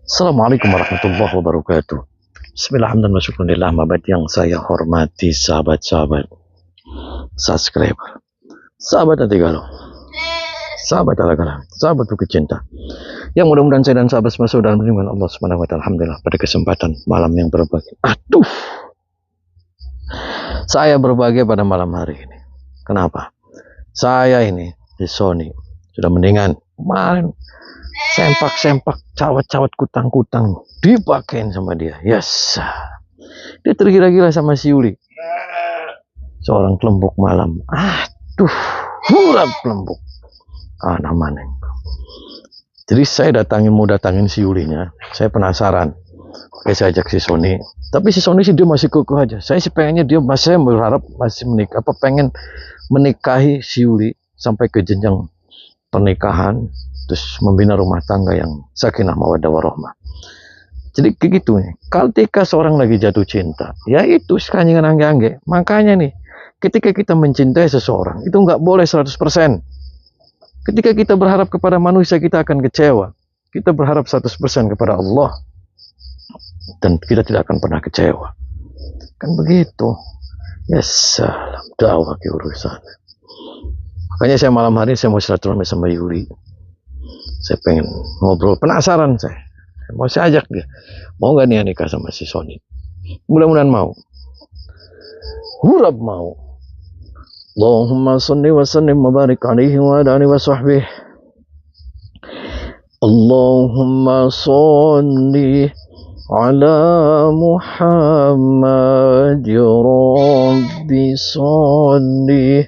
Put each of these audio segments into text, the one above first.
Assalamualaikum warahmatullahi wabarakatuh. Bismillahirrahmanirrahim. Mabad yang saya hormati sahabat-sahabat subscriber, sahabat hati galau, sahabat ala-gala, sahabat bukit cinta, yang mudah-mudahan saya dan sahabat semua saudara dengan Allah Subhanahu wa taala. Alhamdulillah pada kesempatan malam yang berbahagia. Saya berbahagia pada malam hari ini. Kenapa? Saya ini di Sony sudah mendingan. Kemarin sempak-sempak, cawat-cawat, kutang-kutang dipakein sama dia. Yes. Dia tergila-gila sama si Yuli. Seorang kelembuk malam. Hurap kelembuk. Namanya. Jadi saya mau datangin si Yulinya. Saya penasaran. Oke, saya ajak si Sony. Tapi si Sony sih dia masih kukuh aja. Saya sih pengennya dia masih berharap masih menikah. Pengen menikahi si Yuli sampai ke jenjang pernikahan. Terus membina rumah tangga yang sakinah mawaddah warahmah. Jadi kayak gitu nih. Ketika seorang lagi jatuh cinta, ya itu sekanjingan angge-angge. Makanya nih, ketika kita mencintai seseorang, itu nggak boleh 100%. Ketika kita berharap kepada manusia, kita akan kecewa. Kita berharap 100% kepada Allah, dan kita tidak akan pernah kecewa. Kan begitu. Ya salam dakwah ke urusan. Makanya saya malam hari saya mau silaturahmi sama Yuli. Saya pengen ngobrol, penasaran saya mau saya ajak dia, mau gak nih nikah sama si Sony? Mudah-mudahan mau. Hurab mau. Allahumma salli wa sallim wa barik alaihi wa ala alihi wa sahbihi. Allahumma salli ala Muhammad ya Rabbi salli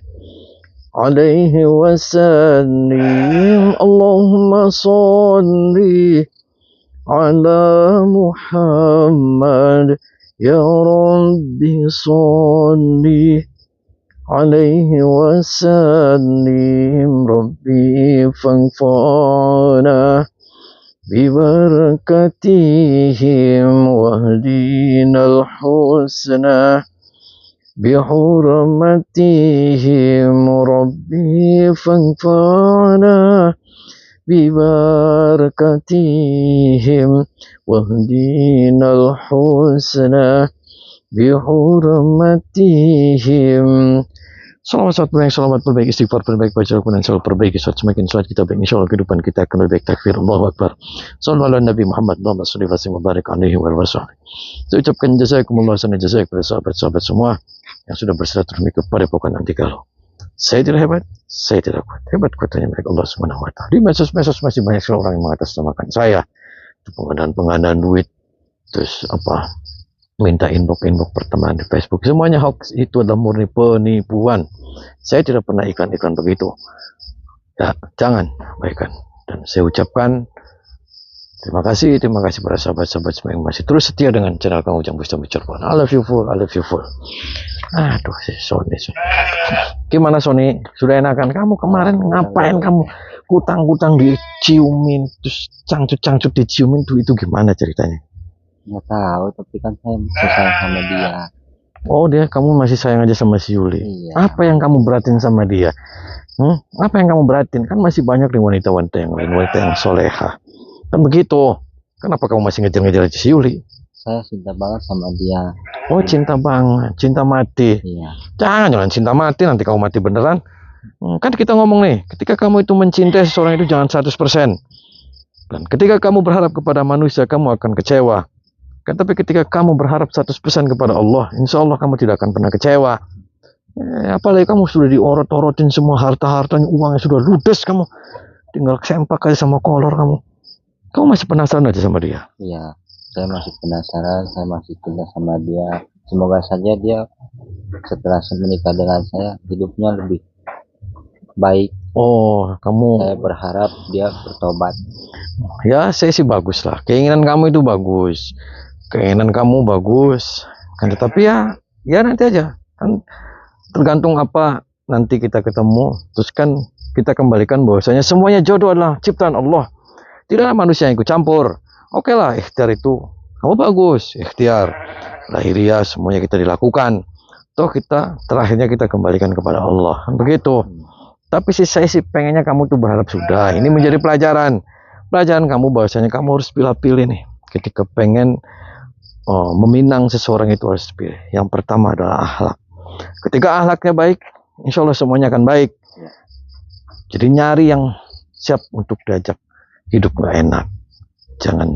alaihi wasallim. Allahumma salli ala Muhammad ya Rabbi salli alaihi wasallim. Rabbi fanfa'na bibarakatihim wahdinal husna بحرمتهم ربي فانفعنا ببركتهم واهدنا الحسنى بحرمتهم. Salawat berbaik, istighfar berbaik, baca Al-Quran selalu perbaiki, semakin salat kita baik, insya Allah kehidupan kita akan lebih baik. Takbir, Allahu Akbar. Sallallahu ala Nabi Muhammad, Allahumma salli wa sallim wa barik alaihi wa sallam. Saya ucapkan jazakumullah khairan jazaa kepada sahabat-sahabat semua yang sudah bersilaturahmi kepada pokok nanti kalau. Saya tidak hebat, saya tidak kuat. Hebat kuatnya milik Allah Subhanahu wa taala. Di medsos masih banyak sekali orang yang mengatasnamakan saya. Itu pengadaan duit, terus minta inbox pertemanan di Facebook. Semuanya hoax, itu adalah murni penipuan. Saya tidak pernah iklan begitu. Ya, jangan baikkan. Dan saya ucapkan terima kasih para sahabat-sahabat semua yang masih terus setia dengan channel Kang Ujang Bustami Cirebon. I love you full. Si Sony. Gimana Sony? Sudah enakan kamu kemarin ngapain kamu? Kutang-kutang diciumin, terus cangcut-cangcut diciumin itu gimana ceritanya? Nggak tahu, tapi kan saya masih sayang sama dia. Oh, kamu masih sayang aja sama si Yuli. Iya. Apa yang kamu beratin sama dia? Apa yang kamu beratin? Kan masih banyak nih wanita-wanita yang lain, wanita yang soleha. Kan begitu. Kenapa kamu masih ngejar-ngejar aja si Yuli? Saya cinta banget sama dia. Oh, cinta banget, cinta mati. Iya. Jangan cinta mati, nanti kamu mati beneran. Kan kita ngomong nih, ketika kamu itu mencintai seseorang itu jangan 100%. Dan ketika kamu berharap kepada manusia, kamu akan kecewa. Kan tapi ketika kamu berharap 100% kepada Allah, insya Allah kamu tidak akan pernah kecewa. Apalagi kamu sudah diorot-orotin semua harta-hartanya, uangnya sudah ludes, kamu tinggal sempak aja sama kolor kamu. Kamu masih penasaran aja sama dia? Iya, saya masih penasaran, saya masih cinta sama dia. Semoga saja dia setelah menikah dengan saya, hidupnya lebih baik. Oh, Saya berharap dia bertobat. Ya, saya sih bagus lah. Keinginan kamu itu bagus. Kan, tetapi ya nanti aja. Kan tergantung apa nanti kita ketemu. Terus kan kita kembalikan bahwasanya semuanya jodoh adalah ciptaan Allah. Tidak ada manusia yang ikut campur. Oke lah, ikhtiar itu kamu bagus, ikhtiar lahiriah semuanya kita dilakukan. Toh terakhirnya kita kembalikan kepada Allah. Kan begitu. Tapi saya sih pengennya kamu tuh berharap sudah. Ini menjadi pelajaran kamu bahwasanya kamu harus pilih-pilih nih. ketika pengen meminang seseorang itu harus dipilih. Yang pertama adalah akhlak. Ketika akhlaknya baik, insya Allah semuanya akan baik. Jadi nyari yang siap untuk diajak hidup nggak enak. Jangan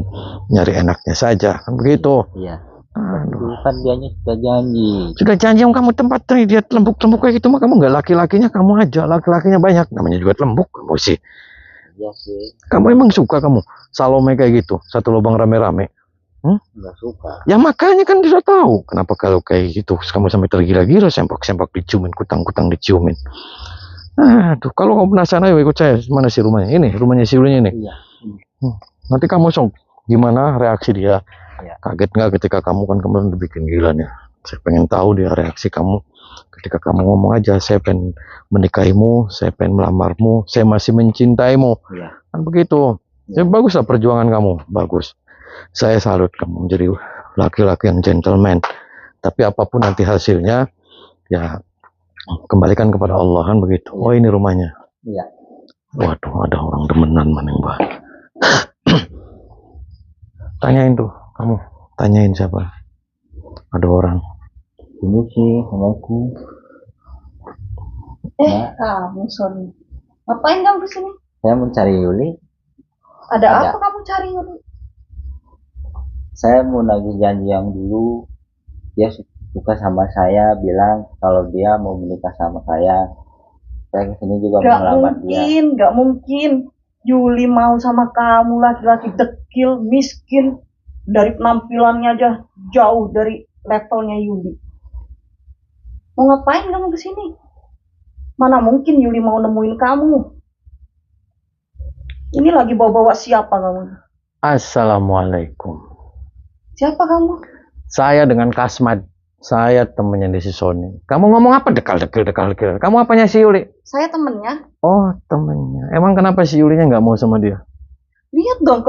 nyari enaknya saja, kan begitu. Iya. Aduh. Kan dianya sudah janji. Sudah janji om kamu tempat dia lembuk-lembuk kayak gitu mah kamu nggak laki-lakinya kamu aja, laki-lakinya banyak, namanya juga lembuk kamu sih. Iya sih. Kamu emang suka kamu Salome kayak gitu, satu lubang rame-rame? Nggak suka. Ya makanya kan dia tahu kenapa kalau kayak gitu kamu sampai tergila-gila, sempak-sempak diciumin, kutang-kutang diciumin. Aduh, kalau kamu penasaran ayo ikut saya. Mana sih rumahnya? Ini rumahnya si Yulinya ini. Iya. Nanti kamu sok gimana reaksi dia? Iya. Kaget nggak ketika kamu kan kemarin dibikin gila nih? Saya pengen tahu dia reaksi kamu ketika kamu ngomong aja, saya pengen menikahimu, saya pengen melamarmu, saya masih mencintaimu. Iya. Kan begitu. Ya bagus lah perjuangan kamu, bagus. Saya salut kamu menjadi laki-laki yang gentleman. Tapi apapun nanti hasilnya, ya kembalikan kepada Allah kan begitu. Oh ini rumahnya. Iya. Waduh ada orang demenan maning bah. Tanyain tuh kamu, tanyain siapa? Ada orang. Ini sih sama aku. Kamu Sony. Ngapain kamu kesini? Saya mencari Yuli. Ada apa kamu cari Yuli? Saya mau nagih janji yang dulu. Dia suka sama saya, bilang kalau dia mau menikah sama saya. Saya kesini juga mau melamar dia. Gak mungkin. Yuli mau sama kamu, laki-laki dekil, miskin. Dari penampilannya aja jauh dari levelnya Yuli. Mau ngapain kamu kesini? Mana mungkin Yuli mau nemuin kamu? Ini lagi bawa-bawa siapa kamu? Assalamualaikum. Siapa kamu? Saya dengan Kasmad. Saya temennya di si Sony. Kamu ngomong apa dekal-dekil. Kamu apanya si Yuli? Saya temennya. Oh temennya. Emang kenapa si Yulinya nggak mau sama dia? Lihat dong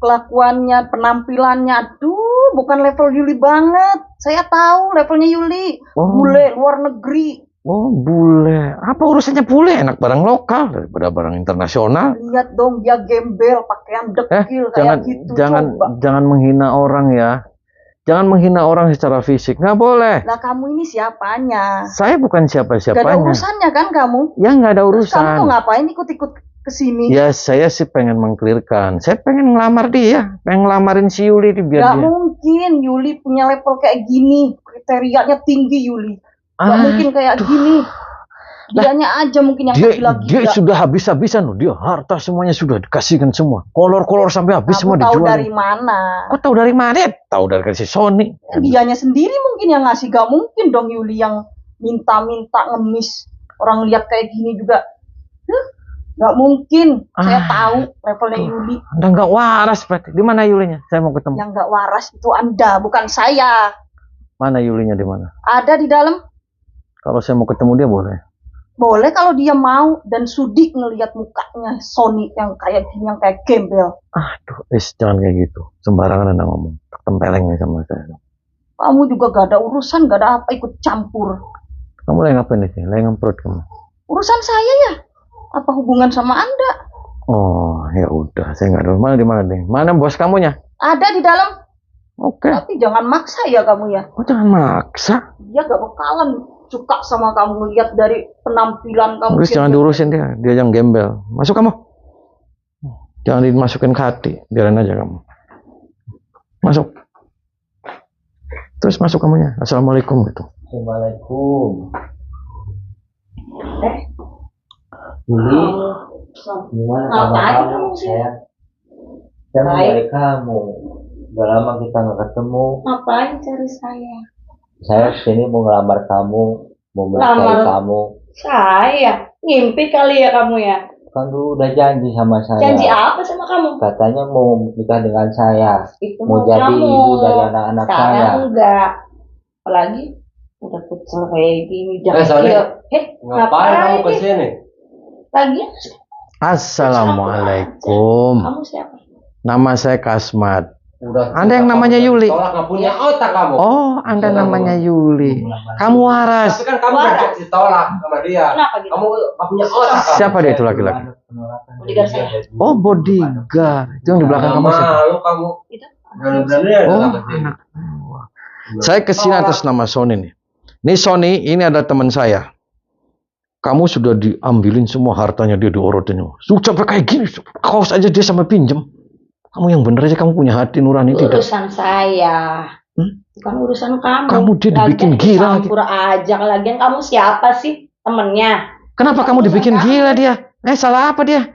kelakuannya, penampilannya. Aduh, bukan level Yuli banget. Saya tahu levelnya Yuli. Bule, luar negeri. Oh, bule. Apa urusannya bule? Enak barang lokal daripada barang internasional. Lihat dong, dia gembel, pakaian dekil kayak gitu. Jangan menghina orang ya. Jangan menghina orang secara fisik. Nggak boleh. Lah kamu ini siapanya? Saya bukan siapa-siapanya. Gak ada urusannya kan kamu? Ya nggak ada urusan. Terus kamu tuh ngapain ikut-ikut kesini? Ya saya sih pengen mengklirkan. Saya pengen ngelamar dia. Pengen ngelamarin si Yuli biar Gak mungkin Yuli punya level kayak gini. Kriterianya tinggi Yuli. Gak mungkin kayak gini. Dianya aja mungkin yang gila-gila. Dia sudah habis-habisan loh. Dia harta semuanya sudah dikasihkan semua. Kolor-kolor sampai habis semua dijual. Tahu dari mana? Kok tahu dari mana? Tahu dari si Sony. Dianya sendiri mungkin yang ngasih. Gak mungkin dong Yuli yang minta-minta ngemis. Orang lihat kayak gini juga. Gak mungkin. Saya tahu levelnya Yuli. Anda nggak waras berarti. Di mana Yulinya? Saya mau ketemu. Yang nggak waras itu Anda, bukan saya. Mana Yulinya di mana? Ada di dalam. Kalau saya mau ketemu dia boleh. Boleh kalau dia mau dan sudi ngelihat mukanya Sony yang kayak gini, yang kayak gembel. Aduh, jangan kayak gitu. Sembarangan Anda ngomong. Tempeleng nih sama saya. Kamu juga gak ada urusan, gak ada apa ikut campur. Kamu lagi ngapain nih? Lagi ngemprot kamu? Urusan saya ya. Apa hubungan sama Anda? Oh, ya udah. Saya nggak tahu. Mana di mana deh? Mana bos kamunya? Ada di dalam. Oke. Tapi jangan maksa ya kamu ya. Oh, jangan maksa. Dia gak bakalan suka sama kamu, lihat dari penampilan kamu. Terus jangan diurusin dia yang gembel. Masuk kamu. Jangan dimasukin ke hati, biarin aja kamu. Masuk. Terus masuk kamunya. Assalamualaikum gitu. Assalamualaikum. Yuli, gimana kabar kamu? Saya mencari kamu. Udah lama kita nggak ketemu. Ngapain cari saya? Saya kesini mau ngelamar kamu, mau menikahi kamu. Saya? Ngimpi kali ya kamu ya? Kan dulu udah janji sama saya. Janji apa sama kamu? Katanya mau menikah dengan saya. Itu mau jadi kamu. ibu dari anak-anak saya. Sekarang enggak. Apalagi udah kecil kayak gini. Ngapain kamu kesini? Lagi? Assalamualaikum. Kamu siapa? Nama saya Kasmat. Anda yang namanya Yuli. Tolak, nggak punya otak kamu. Oh, Anda namanya Yuli. Kamu waras. Tapi kan kamu udah ditolak sama dia. Kenapa gitu? Kamu nggak punya otak. kamu. Siapa dia itu laki-laki? Bodyguard saya. Oh, bodyguard. Itu yang di belakang kamu siapa? Malu kamu. Itu. Berani-berani ya Oh, datang ke sini. anak. Saya kesini atas nama Sony nih. Nih Sony, ini ada teman saya. Kamu sudah diambilin semua hartanya dia, diorotin. Sudah sampai kayak gini, kaos aja dia sampai pinjem. Kamu yang bener aja, kamu punya hati nurani tidak. Urusan saya. Bukan urusan kamu. Kamu dia dibikin gila lagi. Campur aja. Lagian kamu siapa sih? Temennya. Kenapa kamu dibikin gila dia? Salah apa dia?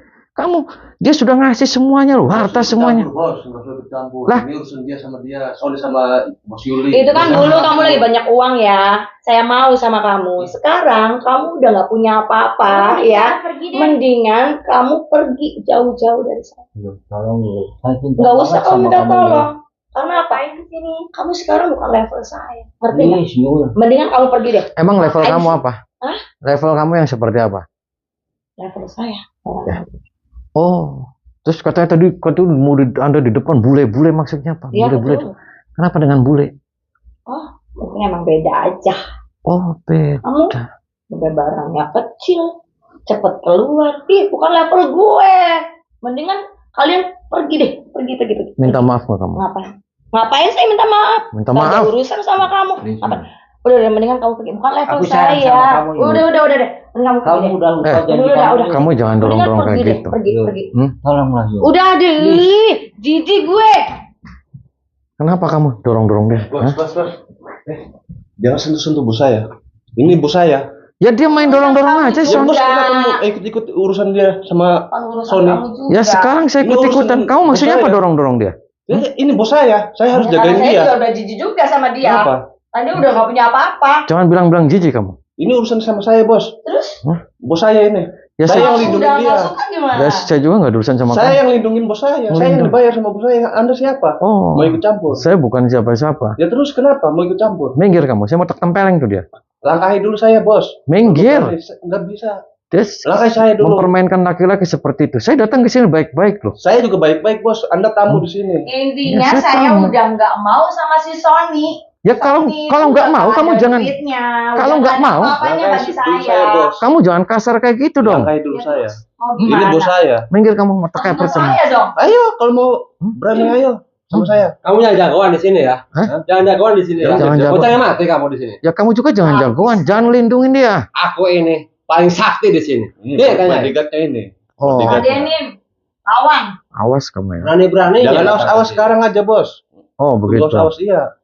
Dia sudah ngasih semuanya loh, harta semuanya. Bos, nggak usah dicampur. Lah. Ini urusan dia sama dia. Soalnya sama Bos Yuli. Itu kan dulu kamu lagi banyak uang ya. Saya mau sama kamu. Sekarang kamu udah nggak punya apa-apa ya. Mendingan kamu pergi jauh-jauh dari saya. Tolong, Nggak usah kamu minta tolong. Karena apa? Kamu sekarang bukan level saya. Ngerti nggak? Mendingan kamu pergi deh. Emang level Ngapain kamu sih? apa? Hah? Level kamu yang seperti apa? Level saya. Ya. Oh, terus katanya tadi mau Anda di depan bule-bule, maksudnya apa? Iya, Bule-bule. betul. Kenapa dengan bule? Oh, mungkin emang beda aja. Oh, beda. Kamu udah barangnya kecil, cepet keluar. Ih, bukan level gue. Mendingan kalian pergi deh, pergi. Minta maaf nggak kamu? Ngapain saya minta maaf? Minta Nggak ada maaf. urusan sama kamu. Apa? Udah, mendingan kamu pergi. Bukan level Aku sayang saya. sama kamu, Yuli. Udah deh. Mending kamu pergi deh. Kamu udah lupa janji udah. kamu. Kamu jangan dorong-dorong Mendingan kayak pergi deh, gitu. Pergi. Tolonglah Yuli. Udah deh, jijik gue. Kenapa kamu dorong-dorong dia? Hah? Bos. Jangan sentuh-sentuh bos saya. Ini bos saya. Ya dia main dorong-dorong aja, Ya Son. bos kenapa mau ikut-ikut urusan dia sama Bukan urusan Sony? kamu juga. Ya sekarang saya Ini ikut-ikutan. urusan Kamu maksudnya apa saya. dorong-dorong dia? Ini bos saya. Saya harus Ya, jagain karena saya dia. juga udah jijik juga sama dia. Kenapa? Tadi udah gak punya apa-apa. Jangan bilang-bilang jijik kamu. Ini urusan sama saya bos. Terus? Bos saya ini. Ya Saya yang Kalau lindungin udah dia. gak suka gimana? Ya, saya juga nggak urusan sama Saya kamu. yang lindungin bos saya. Saya yang Melindungi. dibayar sama bos saya. Anda siapa? Oh, Mau ikut campur? saya bukan siapa-siapa. Ya terus kenapa mau ikut campur? Minggir kamu, saya mau tak tempeleng tuh dia. Langkahi dulu saya bos. Minggir. Nggak bisa. Dia Langkahi saya dulu. mempermainkan laki-laki seperti itu. Saya datang ke sini baik-baik loh. Saya juga baik-baik bos. Anda tamu di sini. Intinya Ya, saya saya tahu. udah nggak mau sama si Sony. Ya kalau nggak mau kamu jangan. Kalau nggak mau, Apanya Langkahi bagi dulu saya? bos. Kamu jangan kasar kayak gitu dong. Langkahi dulu saya. Mau Ini gimana? bos saya. Minggir kamu mau tak Sama percaya. saya dong. Ayo kalau mau berani ayo sama saya. Kamu yang jagoan di sini ya. Hah? Jangan jagoan di sini ya. Jangan jagoan. Bocahnya mati kamu di sini. Ya kamu juga jangan jagoan, jangan lindungin dia. Aku ini paling sakti di sini. Ini Dia tanya. bodyguardnya ini. Oh, Bodyguard. Ada ini lawan. awas kamu ya. Berani-berani. Jangan awas-awas sekarang aja bos. Oh begitu. Bos awas iya.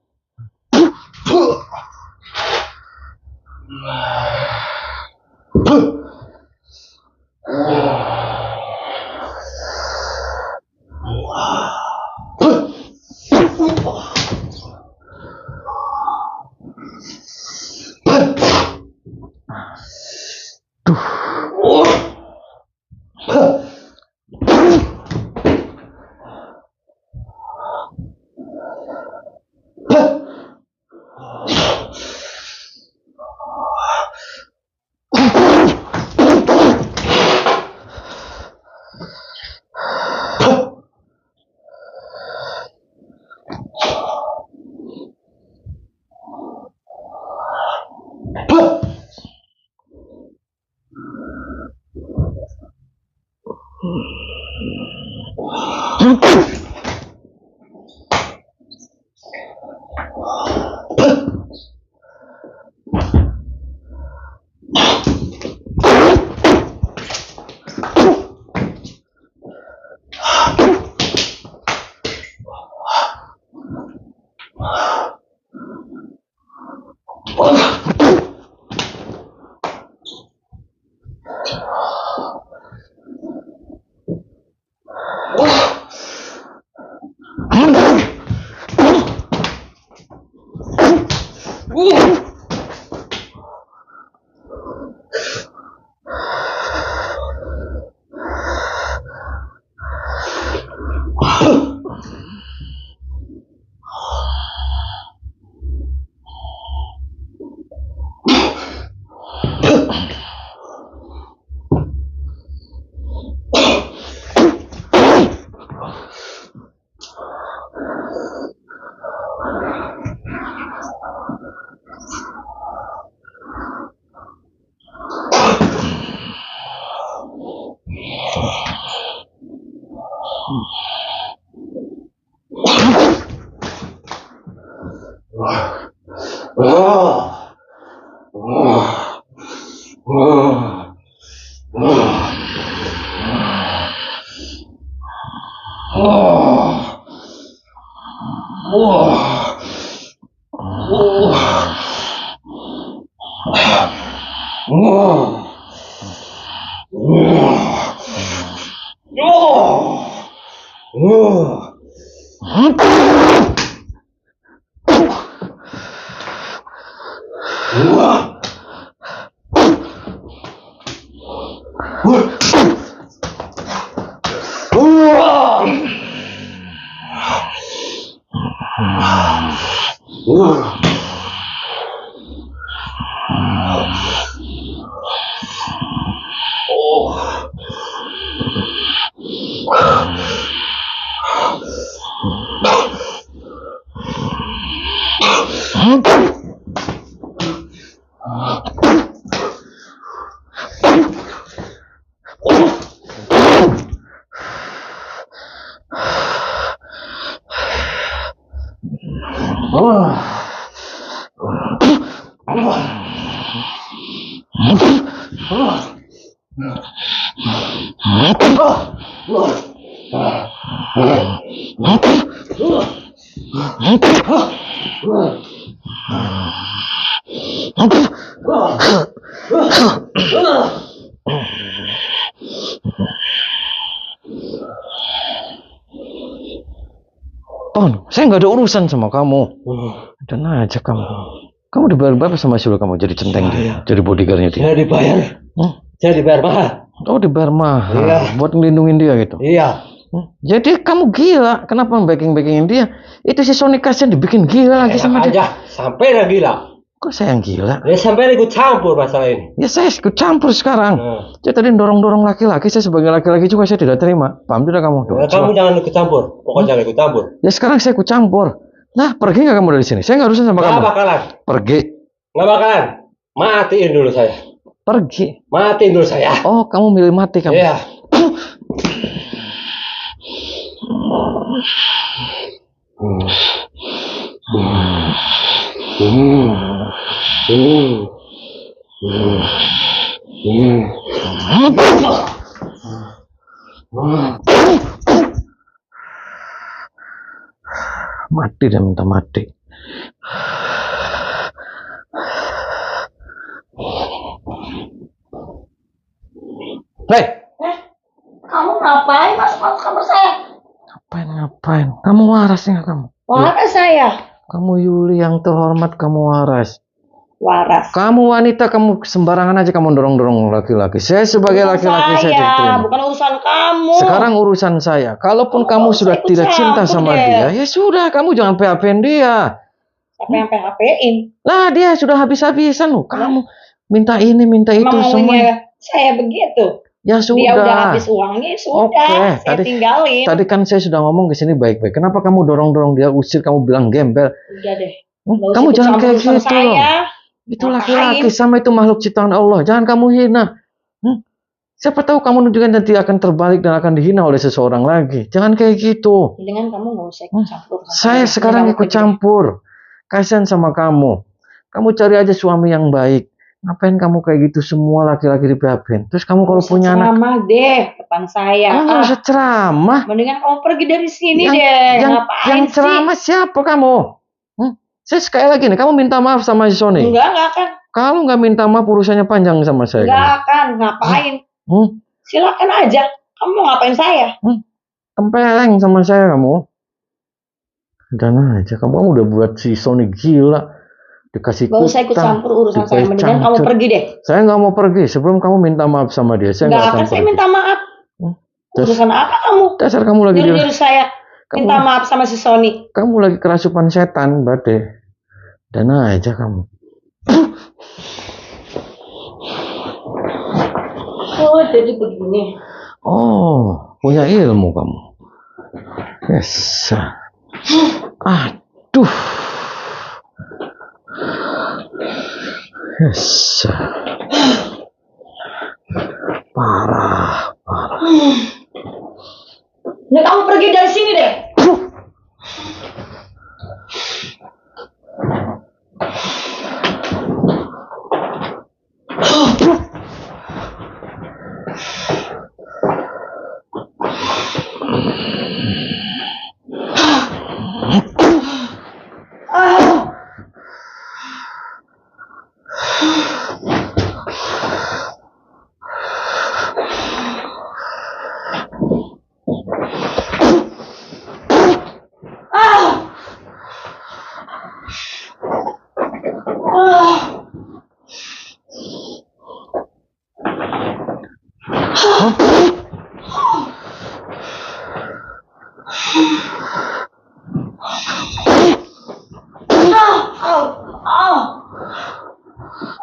Ton, saya nggak ada urusan sama kamu. Dan aja kamu. Kamu dibayar berapa sama Syul kamu jadi centeng dia, jadi bodyguardnya dia? Saya dibayar. Saya dibayar mahal. Oh, dibayar mahal. Iya. Buat ngelindungin dia gitu. Iya. Jadi kamu gila, kenapa backing-backingin dia? Itu si Sony kasihan dibikin gila lagi sama dia. Aja, sampai dah gila. Kok saya yang gila? Dia sampai ikut campur masalah ini. Ya saya ikut campur sekarang. Saya tadi dorong-dorong laki-laki, saya sebagai laki-laki juga saya tidak terima. Paham tidak kamu? Kamu jangan ikut campur. Pokoknya jangan ikut campur. Ya sekarang saya ikut campur. Nah, pergi nggak kamu dari sini? Saya nggak urusan sama kamu. Nggak bakalan. Pergi. Nggak bakalan. Matiin dulu saya. Pergi. Matiin dulu saya. Oh, kamu milih mati kamu. Iya. Mati dan minta mati. Hei, Kamu ngapain masuk kamar saya? ngapain? Kamu waras nggak kamu? Waras saya. Kamu Yuli yang terhormat, kamu waras. Waras. Kamu wanita, kamu sembarangan aja kamu dorong-dorong laki-laki. Saya sebagai laki-laki saya tidak terima. Bukan urusan kamu. Sekarang urusan saya. Kalaupun kamu sudah ikut tidak cinta campur sama deh. dia, ya sudah, kamu jangan PHP-in dia. Siapa yang PHP-in? Lah dia sudah habis-habisan loh. Kamu minta ini, minta itu Emang semua. maunya saya begitu. Ya Dia udah sudah. habis uangnya, sudah. Oke, Saya tinggalin. Tadi kan saya sudah ngomong ke sini baik-baik. Kenapa kamu dorong-dorong dia, usir, kamu bilang gembel? Udah deh. Hmm? Nggak usah Kamu ikut jangan campur kayak urusan gitu loh. saya. Itu Ngapain? laki-laki sama itu makhluk ciptaan Allah. Jangan kamu hina. Siapa tahu kamu juga nanti akan terbalik dan akan dihina oleh seseorang lagi. Jangan kayak gitu. Dengan kamu nggak usah ikut campur. Saya sekarang ikut campur. Kasihan sama kamu. Kamu cari aja suami yang baik. Ngapain kamu kayak gitu semua laki-laki di PHP? Terus kamu kalau punya anak, ceramah deh depan saya. nggak usah ceramah. Mendingan kamu pergi dari sini Yang- deh. Yang Ngapain sih? ceramah siapa kamu? Saya sekali lagi nih, kamu minta maaf sama si Sony. Enggak akan. Kalau nggak minta maaf urusannya panjang sama saya. Enggak akan. Ngapain? Hmm? Silakan aja. Kamu mau ngapain saya? Tempeleng sama saya kamu. Dan aja kamu udah buat si Sony gila. Dikasih Gak usah ikut kutang, campur urusan saya. dikasih Mendingan kamu cangcut. pergi deh. Saya nggak mau pergi sebelum kamu minta maaf sama dia. Saya Enggak nggak akan akan saya pergi. minta maaf. Terus Urusan apa kamu? dasar kamu lagi di, Nyuruh saya minta maaf sama si Sony. kamu lagi kerasupan setan, Bade. Dan aja kamu. Oh, jadi begini. Oh, punya ilmu kamu. Yes. Aduh. Yes. Parah. Nah, kamu pergi dari sini deh.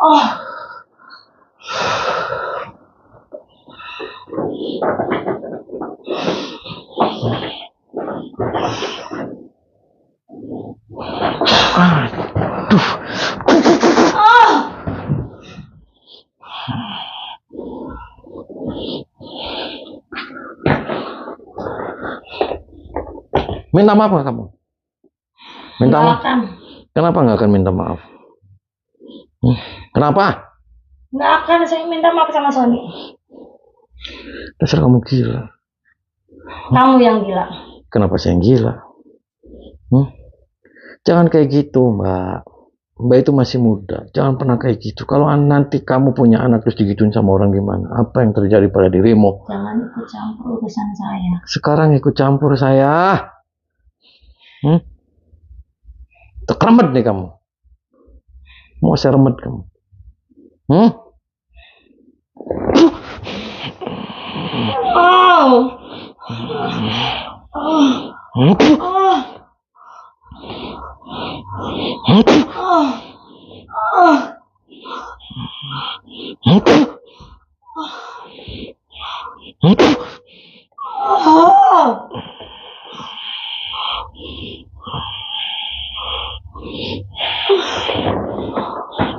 Oh, Minta maaf nggak kamu? Minta nggak maaf. akan. Kenapa nggak akan minta maaf? Kenapa? Nggak akan saya minta maaf sama Sony. Dasar kamu gila. Kamu yang gila. Kenapa saya yang gila? Jangan kayak gitu, Mbak. Mbak itu masih muda. Jangan pernah kayak gitu. Kalau nanti kamu punya anak terus digituin sama orang gimana? Apa yang terjadi pada dirimu? Jangan ikut campur urusan saya. Sekarang ikut campur saya. Terkeremet nih kamu. Mau saya remet kamu. Oh.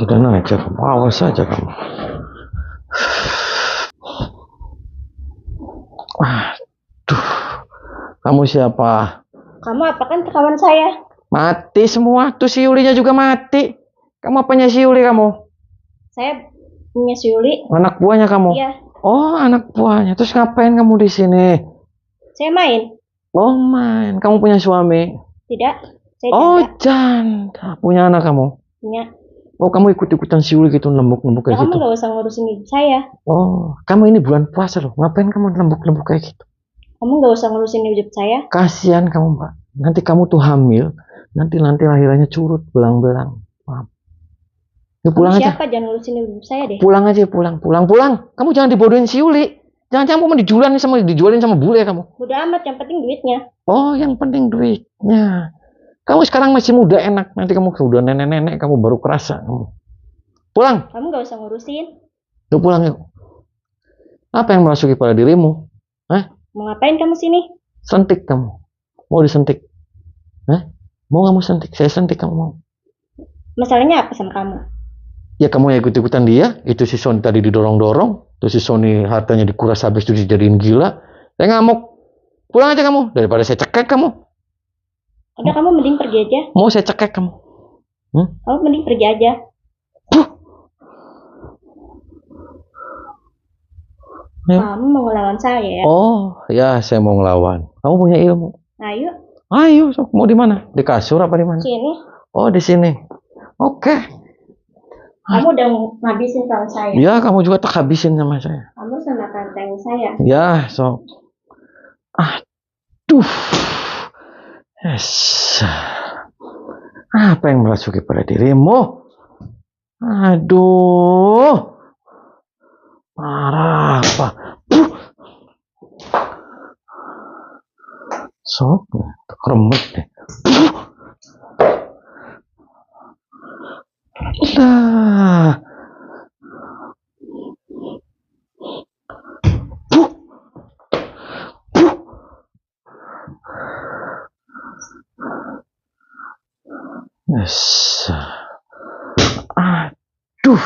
Tenang aja kamu, awas aja kamu. Aduh, kamu siapa? Kamu apa kan kawan saya? Mati semua, tuh si Yulinya juga mati. Kamu apanya si Yuli kamu? Saya punya si Yuli. Anak buahnya kamu? Iya. Oh, anak buahnya. Terus ngapain kamu di sini? Saya main. Oh, main. Kamu punya suami? Tidak. Saya Oh, tidak janda. Punya anak kamu? punya. Oh, kamu ikut-ikutan si Yuli gitu, lembuk-lembuk Ya, kayak kamu gitu? nggak usah ngurusin hidup saya. Oh, kamu ini bulan puasa loh. Ngapain kamu lembuk-lembuk kayak gitu? Kamu nggak usah ngurusin hidup saya. Kasihan kamu, Mbak. Nanti kamu tuh hamil. Nanti lahirannya curut, belang-belang. Maaf. Yuk pulang Kamu aja. siapa? Jangan ngurusin hidup saya deh. Pulang aja, pulang. Kamu jangan dibodohin si Yuli. Jangan-jangan kamu dijualin sama bule kamu. Bodo amat, yang penting duitnya. Oh, yang penting duitnya. Kamu sekarang masih muda, enak. Nanti kamu udah nenek-nenek, kamu baru kerasa. Pulang. Kamu nggak usah ngurusin. Yuk pulang yuk. Apa yang merasuki pada dirimu? Mau ngapain kamu sini? Sentik kamu. Mau disentik? Mau kamu sentik? Saya sentik kamu mau. Masalahnya apa sama kamu? Ya kamu yang ikut-ikutan dia. Itu si Sony tadi didorong-dorong. Terus si Sony hartanya dikuras habis itu dijadiin gila. Saya ngamuk. Pulang aja kamu. Daripada saya cekek kamu. Udah, kamu mending pergi aja. Mau saya cekek kamu. Kamu mending pergi aja. Ya. Kamu mau ngelawan saya ya? Oh, ya saya mau ngelawan. Kamu punya ilmu. Ayo, Ayo, sok. Mau di mana? Di kasur apa di mana? sini. Oh, di sini. Oke. Kamu udah ngabisin sama saya. Ya, kamu juga tak habisin sama saya. Kamu sama kanteng saya. Ya, sok. Aduh. Yes. Apa yang merasuki pada dirimu? Aduh. Marah apa? Sok, keremet deh. Lah. Yes. Aduh.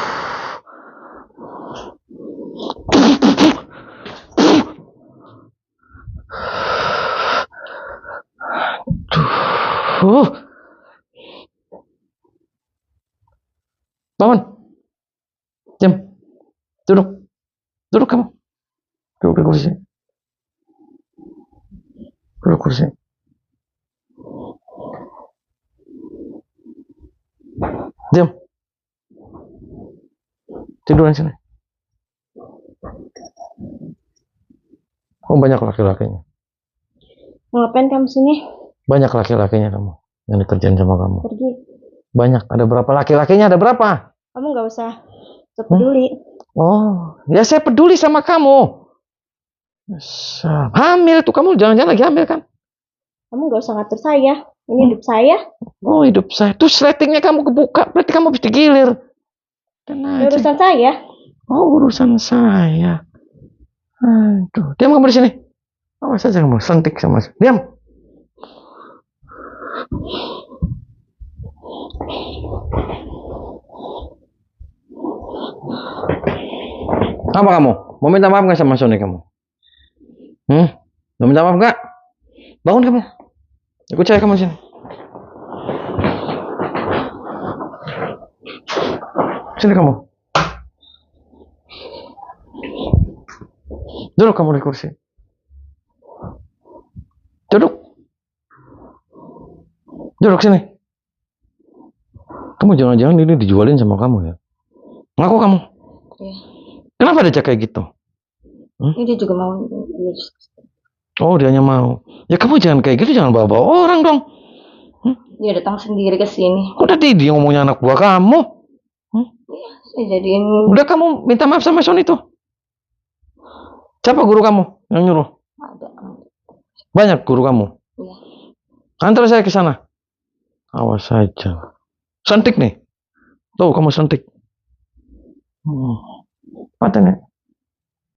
Bangun. Diam. Duduk. Duduk kamu. Duduk di kursi. Duduk kursi. Diam. Tiduran sini. Oh, banyak laki-lakinya. Mau ngapain kamu sini? Banyak laki-lakinya kamu yang dikerjain sama kamu. Pergi. Banyak. Ada berapa laki-lakinya? Ada berapa? Kamu nggak usah peduli. Oh, ya saya peduli sama kamu. Hamil tuh kamu, jangan-jangan lagi hamil kan? Kamu nggak usah ngatur saya. Ini hidup saya. Oh, hidup saya. Terus ratingnya kamu kebuka, berarti kamu habis digilir. Tenang aja. Urusan saya. Oh, urusan saya. Aduh, diam kamu di sini. Awas saja kamu, sentik sama saya. Diam. Apa kamu? Mau minta maaf nggak sama Sony kamu? Mau minta maaf nggak? Bangun kamu. Ikut saya kamu sini. Sini kamu. Duduk kamu di kursi. Duduk. Duduk sini. Kamu jangan-jangan ini dijualin sama kamu ya? Ngaku kamu. Iya. Kenapa dia kayak gitu? Ini dia juga mau. Oh, dianya mau. Ya kamu jangan kayak gitu, jangan bawa-bawa orang dong. Dia datang sendiri ke sini. Udah dia ngomongnya anak buah kamu. Saya jadiin. Udah kamu minta maaf sama Sony tuh. Siapa guru kamu yang nyuruh? Ada. Banyak guru kamu. Iya. Antar saya ke sana. Awas saja. Sentik nih. Tuh kamu sentik. Mati nih.